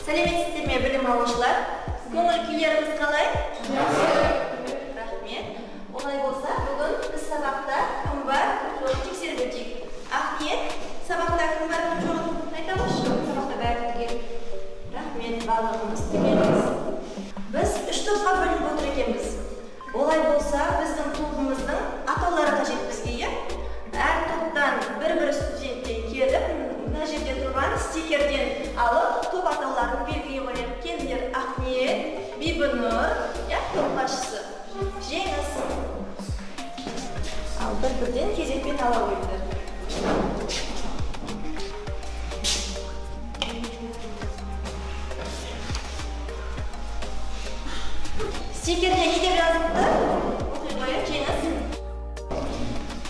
Сәлеметсіздер ме, білім алушылар? Көңіл күйлеріңіз қалай? Рахмет. Олай болса, бүгін біз сабақта кім бар, жоғын тексеріп өтейік. Ақниет, сабақта кім бар, жоғын айтамызшы? Сабақта бәрі түгел. Рахмет, барлығымыз түгеліміз. Біз үш топқа бөлініп отыр екенбіз. Олай болса, біздің тобымыздың атаулары қажет бізге. Әр топтан бір-бір студенттен келіп, мына жерде тұрған стикерден алып, топ атауларын белгілей қояйық. Келдер Ақниет, Бибінұр, топ басшысы. Жеңіс. Ал бір-бірден кезекпен ала қойыңдар. Стикерде не деп жазылды? Оқи қояйық, Жеңіс.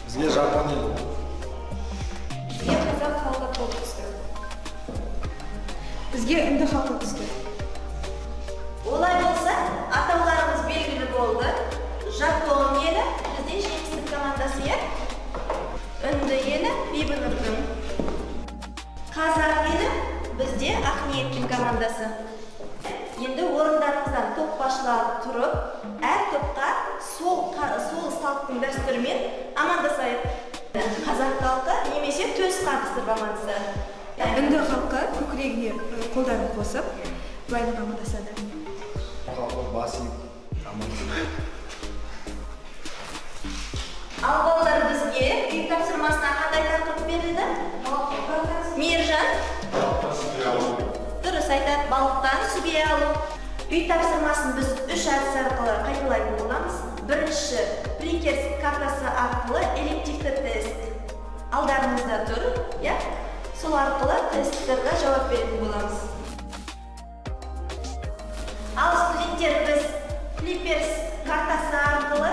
Бізге Жапония. Бізге қазақ халқы болып түсті. Бізге үнді халқы түсті. Олай болса, атауларымыз белгілі болды. Жапон елі бізде Жеңістің командасы. Үнді елі Бибінұрдың. Қазақ елі бізде Ақниеттің командасы. Енді орындарыңыздан топ басшылары тұрып, әр топқа сол салттың дәстүрімен амандасайық. Қазақ халқы немесе төс қағыстырып амандасады. Үнді халқы көкірегіне қолдарын қосып, былайынан амандасады. Халқы бас иіп амандасады. Ал балалар, бізге үй тапсырмасына қандай тақырып берілді? Мейіржан? Дұрыс айтады, балықтан сүбе алу. Үй тапсырмасын біз үш әдіс арқылы қайталайтын боламыз. Бірінші, Прикерс картасы арқылы элективті тест. Алдарыңызда тұр, сол арқылы тесттерге жауап беретін боламыз. Ал студенттер, біз Флипперс картасы арқылы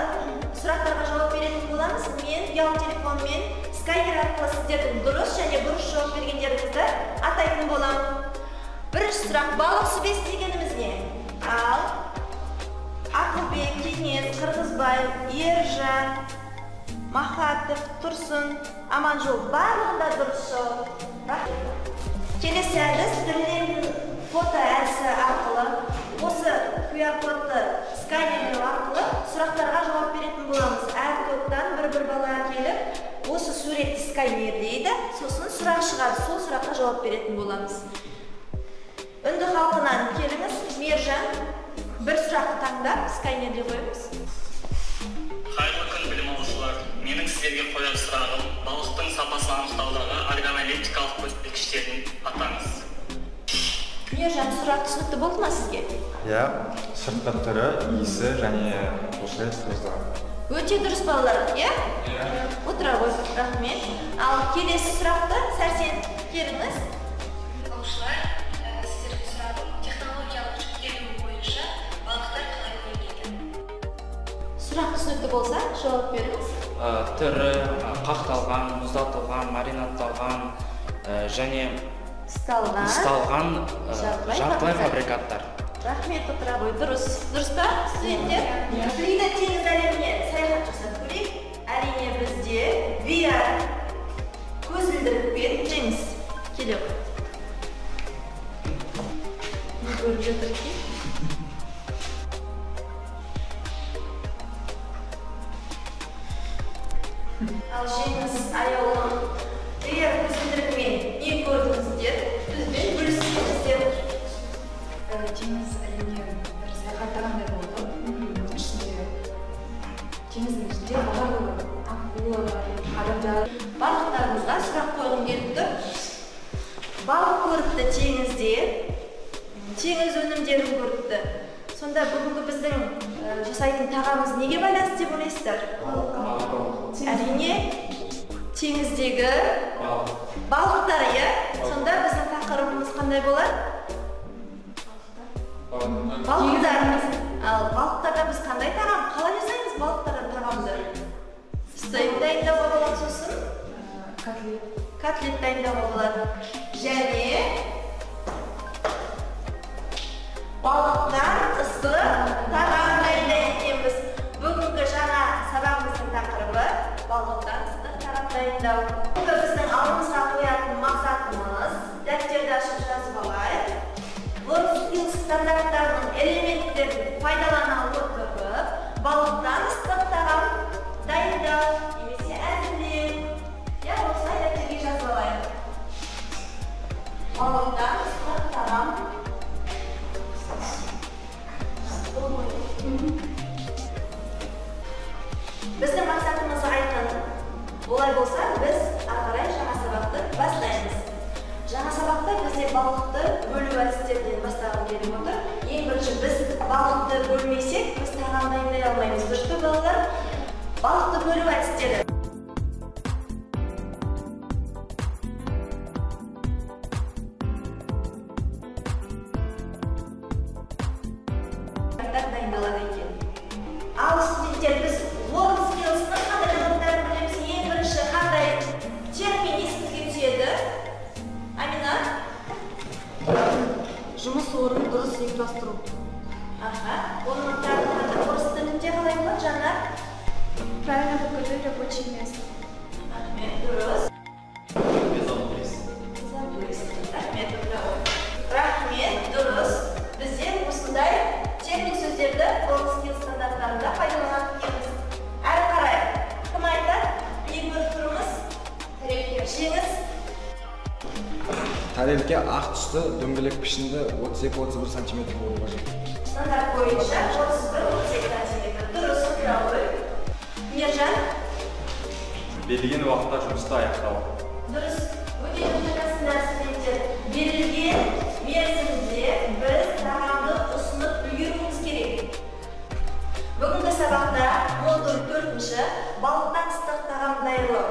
сұрақтарға жауап беретін боламыз. Мен ұялы телефонмен скайнер арқылы сіздердің дұрыс және бұрыс жауап бергендеріңізді атайтын боламын. Бірінші сұрақ, балық сүбесі дегеніміз не? Ал Ақылбек, Кеңес, Қырғызбай, Ержан, Махатов, Тұрсын, Аманжол барлығында дұрыс жауап. Келесі әдіс түрленген фото әдісі арқылы, осы QR-кодты сканерлеу арқылы сұрақтарға жауап беретін боламыз. Әр топтан бір-бір бала келіп, осы суретті сканерлейді, сосын сұрақ шығады, сол сұраққа жауап беретін боламыз. Үнді халқынан келіңіз, Мержан, бір сұрақты таңдап, скайнерде қойыңыз. Қайырлы күн, білім алушылар. Менің сіздерге қояр сұрағым, балықтың сапасын анықтаудағы органолептикалық көрсеткіштерін атаңыз. Мержан, сұрақ түсінікті болды ма сізге? Сыртқы түрі, иісі және осы тұздары. Өте дұрыс балалар, Отыра ғой, рахмет. Ал келесі сұрақты Сәрсен келіңіз. Сұрақ түсінікті болса, жауап беріңіз. Түрі қақталған, мұздатылған, маринатталған және ысталған жартылай фабрикаттар. Рахмет, отыра ғой. Дұрыс па, студенттер? Бірге теңіз әлеміне саяхат жасап көрейік. Әрине бізде VR көзілдірікпен Жеңіс келе ғой. Не көріп жатыр екен? Ал Жеңіс аяулым, егер көзілдірікмен не көрдіңіздер, бізбен бөлісіңіздер. Теңіз әлемге бір саяхаттағандай болды. Теңіздің ішінде барлығы акула, адамдар. Барлықтарыңызға сұрақ қойғым келіп тұр. Балық көріпті теңізде, теңіз өнімдерін көріпті. Сонда бүгінгі біздің жасайтын тағамыз неге байланысты деп ойлайсыздар? Әрине, теңіздегі балықтар, сонда біздің тақырыбымыз қандай болады? Балықтарымыз. Ал балықтарда біз қандай тағам? Қалай жасаймыз балықтардан тағамды? Стейк дайындауға болады, сосын котлет дайындауға болады. Және балықтан ыстық тағам дайындаймыз. Бүгінгі жаңа сабағымыздың тақырыбы балықтан ыстық тағам дайындау. Бүгінгі біздің алдымызға қоятын мақсатымыз дәптерді ашып жазып алайық. балықтан ыстық тағам. Біздің мақсатымыз айқын. Олай болса, біз ары қарай жаңа сабақты бастаймыз. Жаңа сабақта бізде балықты бөлу әдістерден бастағым келіп отыр. Ең бірінші біз балықты бөлмесек, біз тағам дайындай алмаймыз. Дұрыс па балалар? Балықты бөлу әдістері. Дайындалады екен. Ал студенттер, біз WorldSkills'ның қандай жауаптарын білеміз? Ең бірінші қандай термин есімізге түседі? Амина? Жұмыс орнын дұрыс ұйымдастыру. Оның тағы орыс тілінде қалай болады, Жанар? Правильно подготовить рабочее место. Рахмет, дұрыс. Рахмет, дұрыс. Бізде осындай техник сөздерді WorldSkills стандарттарында пайдаланып келеміз. Әрі қарай, кім айтады? Ең бір тұрымыз? Жеңіс. Тарелке ақ түсті дөңгелек пішінді 32-31 см болуы қажет. Стандарт бойынша 31-32 см. Дұрыс, правы. Мержан? Берілген уақытта жұмысты аяқтау. Дұрыс. Өте жақсысыңдар студенттер. Берілген мерзімде біз тағамды ұсынып үлгеруіміз керек. Бүгінгі сабақта модуль 4-ші балықтан ыстық тағам дайындау.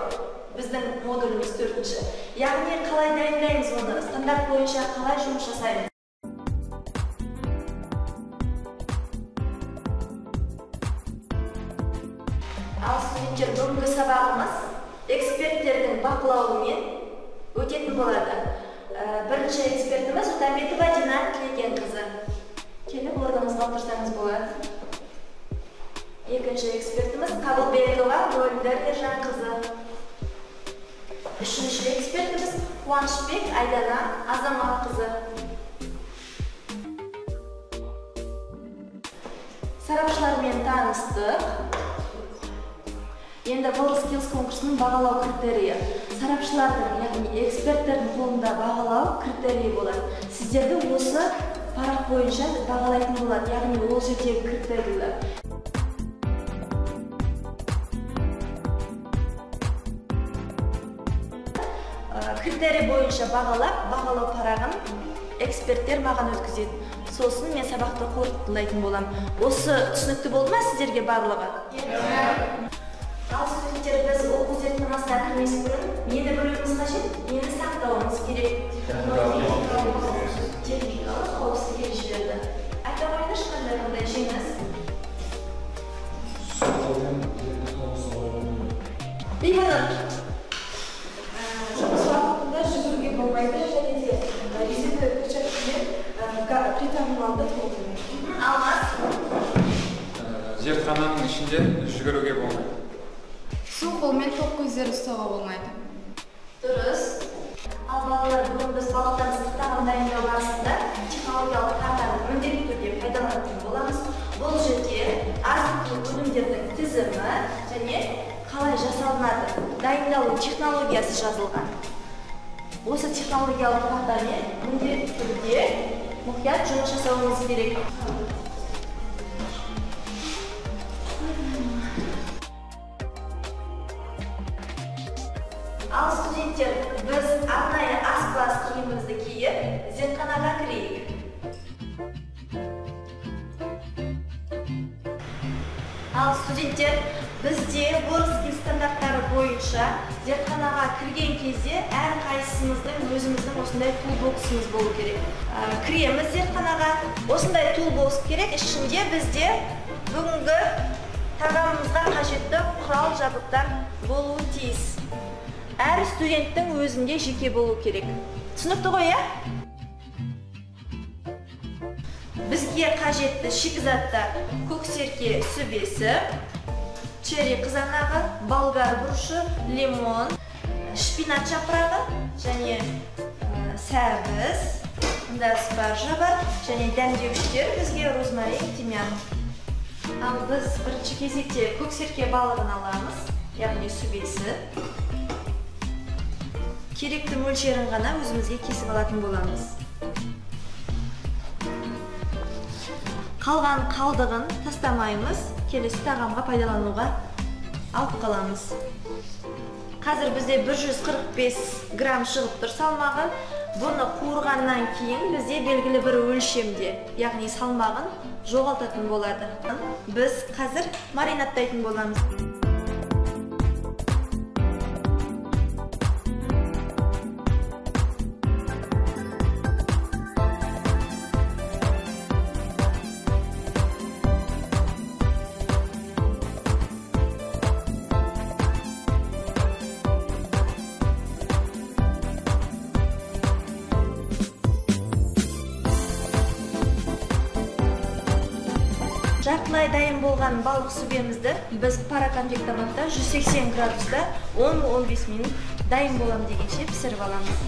Біздің модуліміз 4-ші. Яғни қалай дайындаймыз оны, стандарт бойынша қалай жұмыс жасаймыз. Ал студенттер, бүгінгі сабағымыз эксперттердің бақылауымен өтетін болады. Бірінші экспертіміз Утамбетова Динар Тілегенқызы. Келіп орныңызға отырсаңыз болады. Екінші экспертіміз Қабылбекова Мөлдір Ержанқызы. Үшінші экспертіміз Қуанышбек Айдана Азаматқызы. Сарапшылармен таныстық. Енді WorldSkills конкурсының бағалау критерийі. Сарапшылардың, яғни эксперттердің қолында бағалау критерийі болады. Сіздерді осы парақ бойынша бағалайтын болады, яғни ол жердегі критерийлер. Критерий бойынша бағалау парағын эксперттер маған өткізеді. Сосын мен сабақты қорытындылайтын боламын. Осы түсінікті болды ма сіздерге барлығы? Ал студенттер, біз оқу зертханасына кірмес бұрын нені білуіміз қажет? Нені сақтауымыз керек? Техникалық қауіпсіздік ережелерді. Айта қойыңызшы, қандай жеңіс? Бейманат. Жұмыс уақытында жүгіруге болмайды және де резинка перчаткамен притамыналды толтырмайды. Алмас. Зертхананың ішінде жүгіруге болмайды. Су қолмен тоқ көздер ұстауға болмайды. Дұрыс. Ал балалар, бүгін біз балықтан ыстық тағам дайындау барысында технологиялық картаны міндетті түрде пайдаланатын боламыз. Бұл жерде азық-түлік өнімдердің тізімі және қалай жасалынады, дайындалу технологиясы жазылған. Осы технологиялық картамен міндетті түрде мұқият жұмыс жасауымыз керек. Ал студенттер, біз арнайы ас-класс киімімізді киіп, зертханаға кірейік. Ал студенттер, бізде WorldSkills стандарттары бойынша зертханаға кірген кезде әр қайсымыздың өзіміздің осындай тулбоксымыз болу керек. Кіреміз зертханаға, осындай тулбокс керек. Ішінде бізде бүгінгі тағамымызға қажетті құрал-жабдықтар болуы тиіс. Әр студенттің өзінде жеке болу керек. Түсінікті ғой, иә? Бізге қажетті шикізаттар көксерке сүбесі, черри қызанағы, болгар бұрышы, лимон, шпинат жапырағы және сәбіз, мұнда спаржа бар және дәмдеуіштер бізге розмарин, тимьян. Ал біз бірінші кезекте көксерке балығын аламыз, яғни сүбесі. керекті мөлшерін ғана өзімізге кесіп алатын боламыз. Қалған қалдығын тастамаймыз, келесі тағамға пайдалануға алып қаламыз. Қазір бізде 145 грамм шығып тұр салмағы. Бұны қуырғаннан кейін бізде белгілі бір өлшемде, яғни салмағын жоғалтатын болады. Біз қазір маринадтайтын боламыз. Жартылай дайын болған балық сүбемізді біз параконвектоматта 180 градуста 10-15 минут дайын болам дегенше пісіріп аламыз.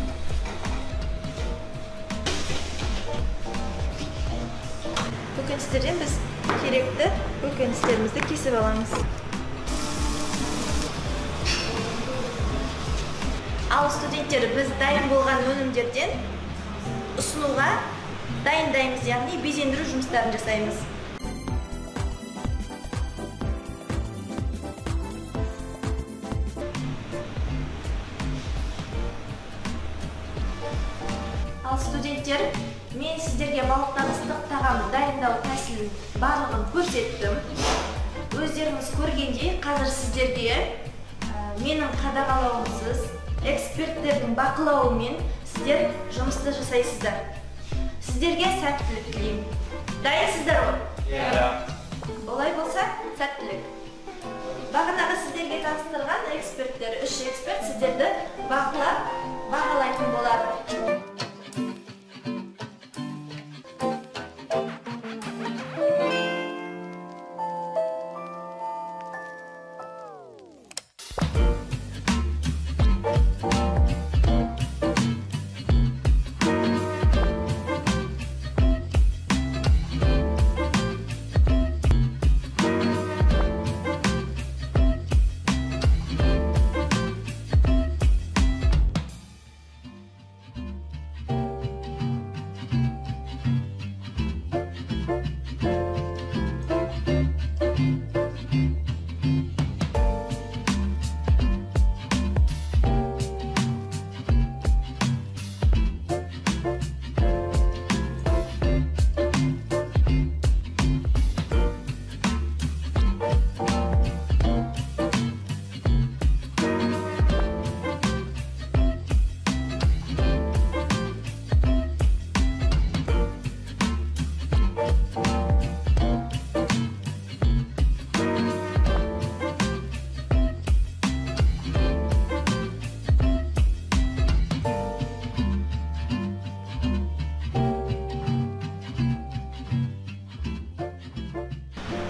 Көкөністерден біз керекті көкөністерімізді кесіп аламыз. Ал студенттер, біз дайын болған өнімдерден ұсынуға дайындаймыз, яғни безендіру жұмыстарын жасаймыз. Ал студенттер, мен сіздерге балықтан ыстық тағам дайындау тәсілін барлығын көрсеттім. Өздеріңіз көргендей, қазір сіздерге менің қадағалауымсыз, эксперттердің бақылауымен сіздер жұмысты жасайсыздар. Сіздерге сәттілік тілеймін. Дайынсыздар ғой? Иә. Олай болса, сәттілік. Бағанағы сіздерге таныстырған эксперттер, 3 эксперт сіздерді бақылап, бағалайтын болады.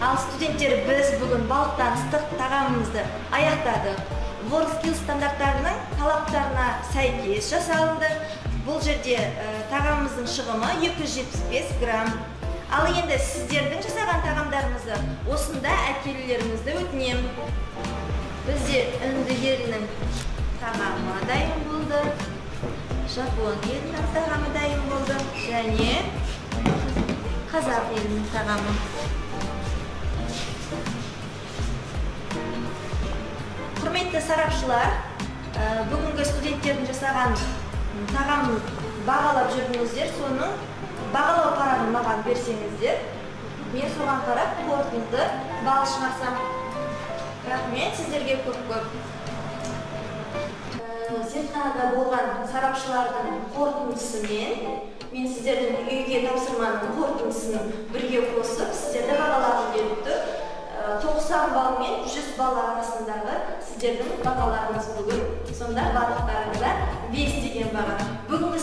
Ал студенттер, біз бүгін балықтан ыстық тағамымызды аяқтадық. WorldSkills стандарттарының талаптарына сәйкес жасалынды. Бұл жерде тағамымыздың шығымы 275 грамм. Ал енді сіздердің жасаған тағамдарыңызды осында әкелулеріңізді өтінем. Бізде үнді елінің тағамы дайын болды, Жапон елінің тағамы дайын болды, және қазақ елінің тағамы. Құрметті сарапшылар, бүгінгі студенттердің жасаған тағамын бағалап жүрдіңіздер, соның бағалау парағын маған берсеңіздер, мен соған қарап қорытынды балл шығарсам. Рахмет сіздерге көп-көп. Зертханада болған сарапшылардың қорытындысымен мен сіздердің үйге тапсырманың қорытындысын бірге қосып, сіздерді бағалағым келіп тұр. 90 балл мен 100 балл арасындағы сіздердің бағаларыңыз бүгін. Сонда барлықтарыңызға 5 деген баға. Бүгінгі